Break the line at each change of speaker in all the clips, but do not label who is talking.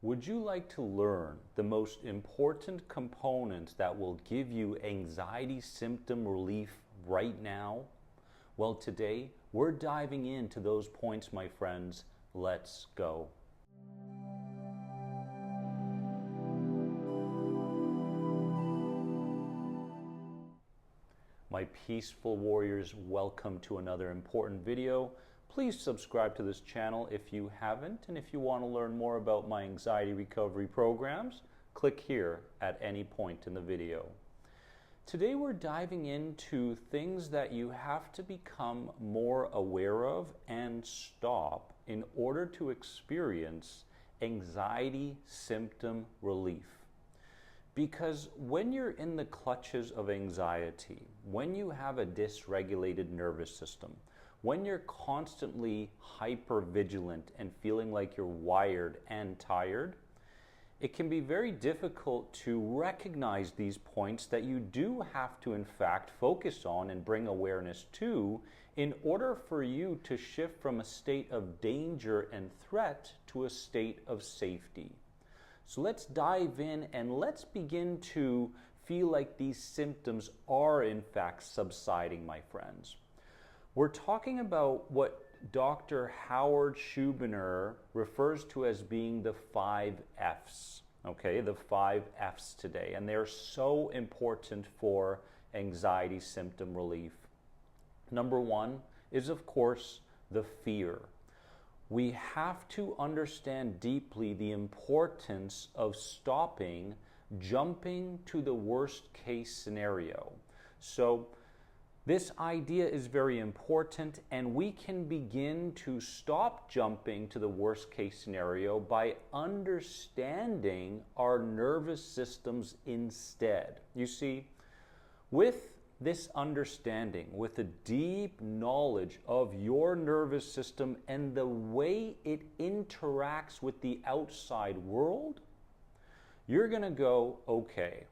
Would you like to learn the most important components that will give you anxiety symptom relief right now? Well, today we're diving into those points, my friends. Let's go. My peaceful warriors, welcome to another important video. Please subscribe to this channel if you haven't, and if you want to learn more about my anxiety recovery programs, click here at any point in the video. Today we're diving into things that you have to become more aware of and stop in order to experience anxiety symptom relief. Because when you're in the clutches of anxiety, when you have a dysregulated nervous system, when you're constantly hypervigilant and feeling like you're wired and tired, it can be very difficult to recognize these points that you do have to in fact focus on and bring awareness to in order for you to shift from a state of danger and threat to a state of safety. So let's dive in and let's begin to feel like these symptoms are in fact subsiding, my friends. We're talking about what Dr. Howard Schubiner refers to as being the 5 F's, okay? The 5 F's today, and they're so important for anxiety symptom relief. Number 1 is, of course, the fear. We have to understand deeply the importance of stopping jumping to the worst case scenario. So this idea is very important, and we can begin to stop jumping to the worst case scenario by understanding our nervous systems instead. You see, with this understanding, with a deep knowledge of your nervous system and the way it interacts with the outside world, you're going to go, okay,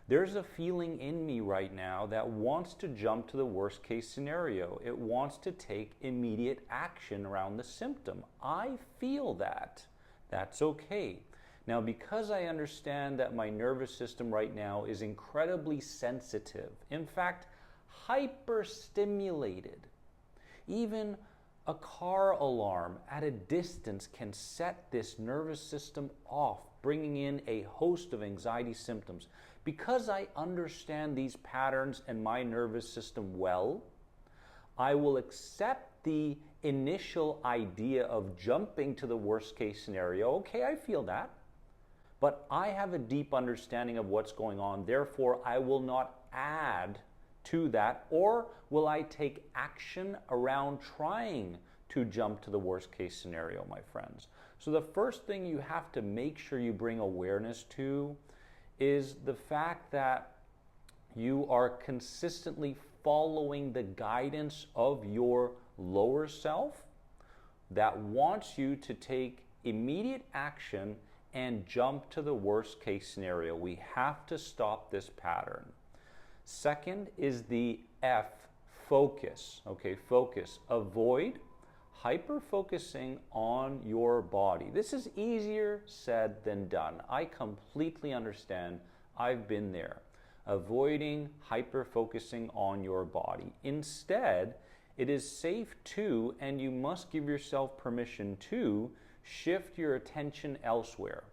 there's a feeling in me right now that wants to jump to the worst case scenario. It wants to take immediate action around the symptom. I feel that. That's okay. Now, because I understand that my nervous system right now is incredibly sensitive, in fact, hyperstimulated, even a car alarm at a distance can set this nervous system off, bringing in a host of anxiety symptoms. Because I understand these patterns and my nervous system well, I will accept the initial idea of jumping to the worst case scenario. Okay, I feel that. But I have a deep understanding of what's going on, therefore I will not add to that, or will I take action around trying to jump to the worst case scenario, my friends. So the first thing you have to make sure you bring awareness to is the fact that you are consistently following the guidance of your lower self that wants you to take immediate action and jump to the worst case scenario. We have to stop this pattern. Second is the F, focus. Okay, focus. Avoid hyper-focusing on your body. This is easier said than done. I completely understand. I've been there. Avoiding hyper-focusing on your body. Instead, it is safe to, and you must give yourself permission to, shift your attention elsewhere.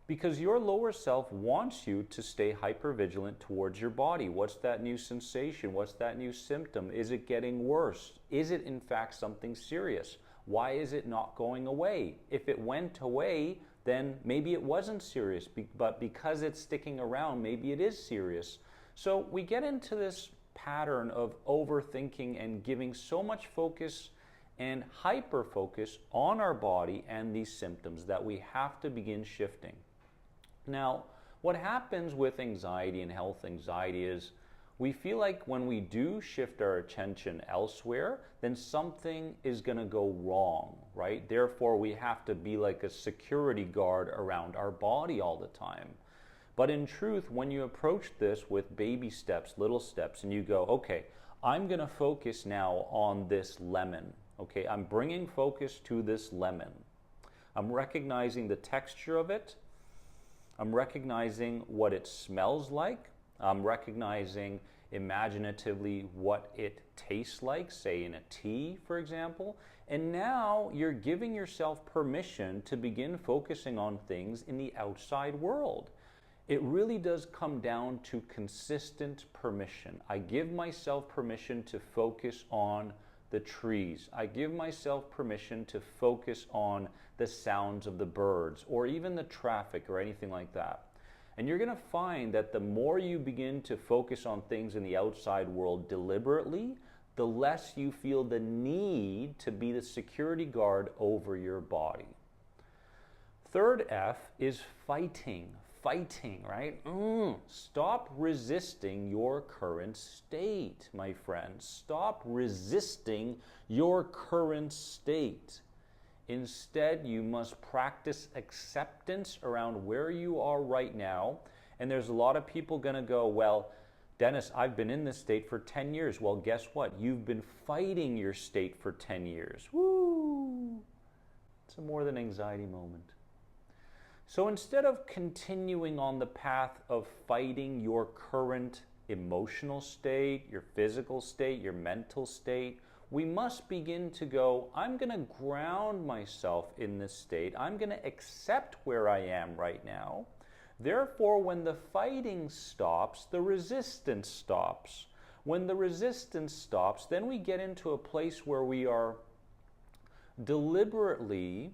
Because your lower self wants you to stay hypervigilant towards your body. What's that new sensation? What's that new symptom? Is it getting worse? Is it in fact something serious? Why is it not going away? If it went away, then maybe it wasn't serious, but because it's sticking around, maybe it is serious. So we get into this pattern of overthinking and giving so much focus and hyper-focus on our body and these symptoms that we have to begin shifting. Now, what happens with anxiety and health anxiety is we feel like when we do shift our attention elsewhere, then something is going to go wrong, right? Therefore, we have to be like a security guard around our body all the time. But in truth, when you approach this with baby steps, little steps, and you go, okay, I'm going to focus now on this lemon. Okay, I'm bringing focus to this lemon. I'm recognizing the texture of it. I'm recognizing what it smells like. I'm recognizing imaginatively what it tastes like, say in a tea, for example. And now you're giving yourself permission to begin focusing on things in the outside world. It really does come down to consistent permission. I give myself permission to focus on the trees. I give myself permission to focus on the sounds of the birds or even the traffic or anything like that. And you're going to find that the more you begin to focus on things in the outside world deliberately, the less you feel the need to be the security guard over your body. Third F is fighting. Fighting, right? Stop resisting your current state, my friends. Stop resisting your current state. Instead, you must practice acceptance around where you are right now. And there's a lot of people going to go, well, Dennis, I've been in this state for 10 years. Well, guess what? You've been fighting your state for 10 years. Woo! It's a more than anxiety moment. So instead of continuing on the path of fighting your current emotional state, your physical state, your mental state, we must begin to go, I'm going to ground myself in this state. I'm going to accept where I am right now. Therefore, when the fighting stops, the resistance stops. When the resistance stops, then we get into a place where we are deliberately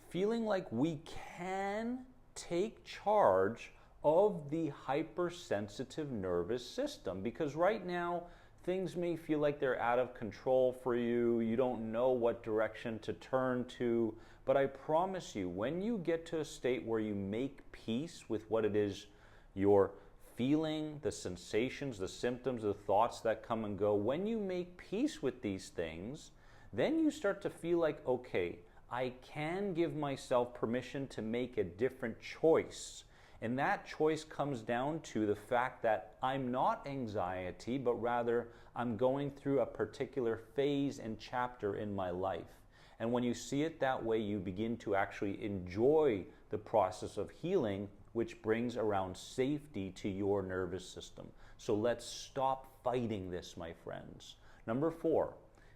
feeling like we can take charge of the hypersensitive nervous system. Because right now, things may feel like they're out of control for you. You don't know what direction to turn to. But I promise you, when you get to a state where you make peace with what it is you're feeling, the sensations, the symptoms, the thoughts that come and go, when you make peace with these things, then you start to feel like, okay, I can give myself permission to make a different choice. And that choice comes down to the fact that I'm not anxiety, but rather I'm going through a particular phase and chapter in my life. And when you see it that way, you begin to actually enjoy the process of healing, which brings around safety to your nervous system. So let's stop fighting this, my friends. Number 4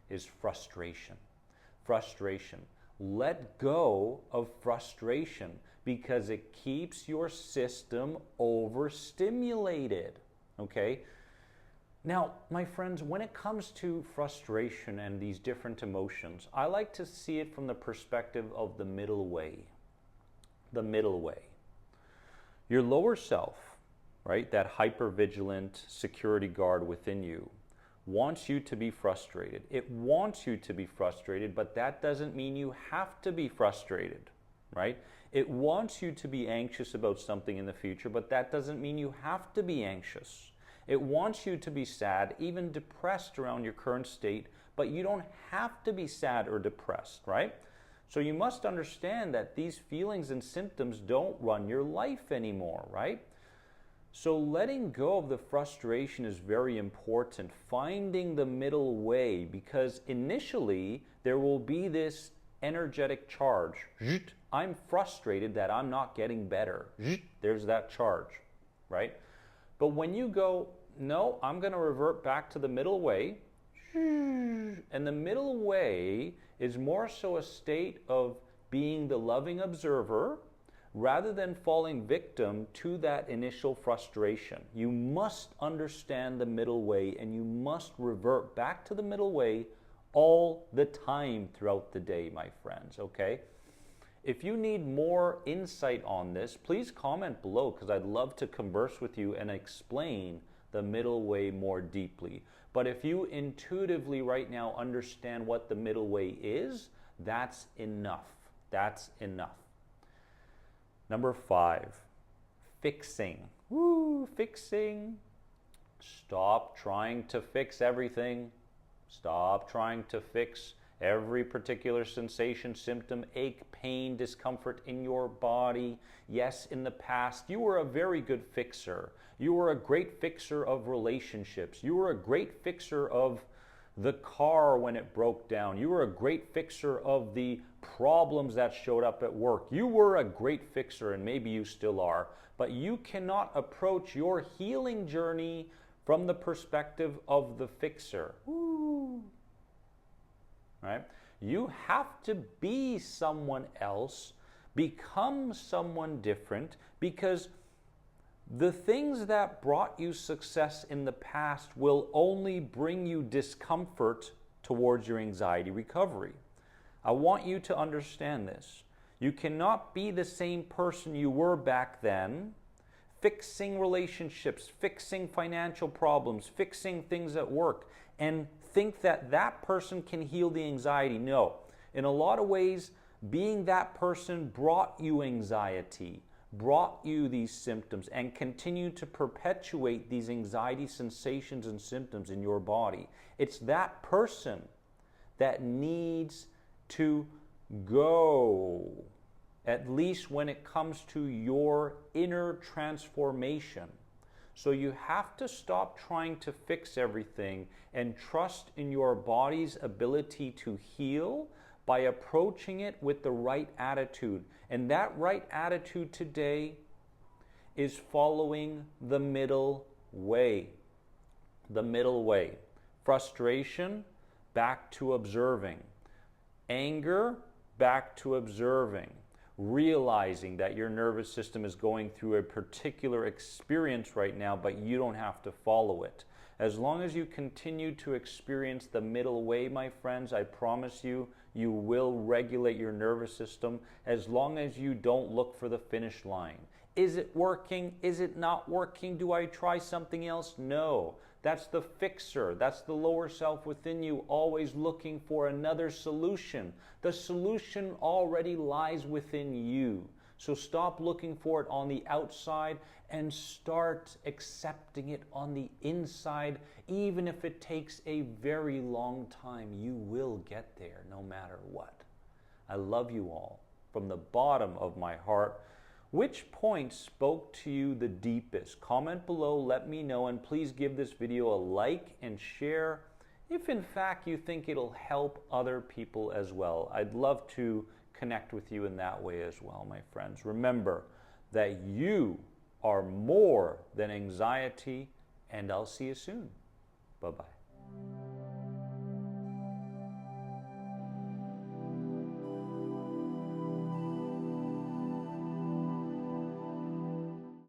is frustration. Frustration. Let go of frustration because it keeps your system overstimulated. Okay? Now, my friends, when it comes to frustration and these different emotions, I like to see it from the perspective of the middle way. The middle way. Your lower self, right, that hypervigilant security guard within you, wants you to be frustrated. It wants you to be frustrated, but that doesn't mean you have to be frustrated, right? It wants you to be anxious about something in the future, but that doesn't mean you have to be anxious. It wants you to be sad, even depressed around your current state, but you don't have to be sad or depressed, right? So you must understand that these feelings and symptoms don't run your life anymore, right? So letting go of the frustration is very important. Finding the middle way, because initially there will be this energetic charge. I'm frustrated that I'm not getting better. There's that charge, right? But when you go, no, I'm going to revert back to the middle way, and the middle way is more so a state of being the loving observer rather than falling victim to that initial frustration. You must understand the middle way, and you must revert back to the middle way all the time throughout the day, my friends, okay? If you need more insight on this, please comment below, because I'd love to converse with you and explain the middle way more deeply. But if you intuitively right now understand what the middle way is, that's enough. That's enough. Number 5, fixing. Woo, fixing. Stop trying to fix everything. Stop trying to fix every particular sensation, symptom, ache, pain, discomfort in your body. Yes, in the past, you were a very good fixer. You were a great fixer of relationships. You were a great fixer of the car when it broke down. You were a great fixer of the problems that showed up at work. You were a great fixer, and maybe you still are, but you cannot approach your healing journey from the perspective of the fixer. Woo. Right? You have to be someone else, become someone different, because the things that brought you success in the past will only bring you discomfort towards your anxiety recovery. I want you to understand this. You cannot be the same person you were back then, fixing relationships, fixing financial problems, fixing things at work, and think that that person can heal the anxiety. No. In a lot of ways, being that person brought you anxiety, brought you these symptoms, and continue to perpetuate these anxiety sensations and symptoms in your body. It's that person that needs to go, at least when it comes to your inner transformation. So you have to stop trying to fix everything and trust in your body's ability to heal by approaching it with the right attitude. And that right attitude today is following the middle way. The middle way. Frustration, back to observing. Anger, back to observing. Realizing that your nervous system is going through a particular experience right now, but you don't have to follow it. As long as you continue to experience the middle way, my friends, I promise you, you will regulate your nervous system as long as you don't look for the finish line. Is it working? Is it not working? Do I try something else? No. That's the fixer. That's the lower self within you, always looking for another solution. The solution already lies within you. So stop looking for it on the outside and start accepting it on the inside. Even if it takes a very long time, you will get there no matter what. I love you all from the bottom of my heart. Which point spoke to you the deepest? Comment below, let me know, and please give this video a like and share if in fact you think it'll help other people as well. I'd love to connect with you in that way as well, my friends. Remember that you are more than anxiety, and I'll see you soon. Bye-bye.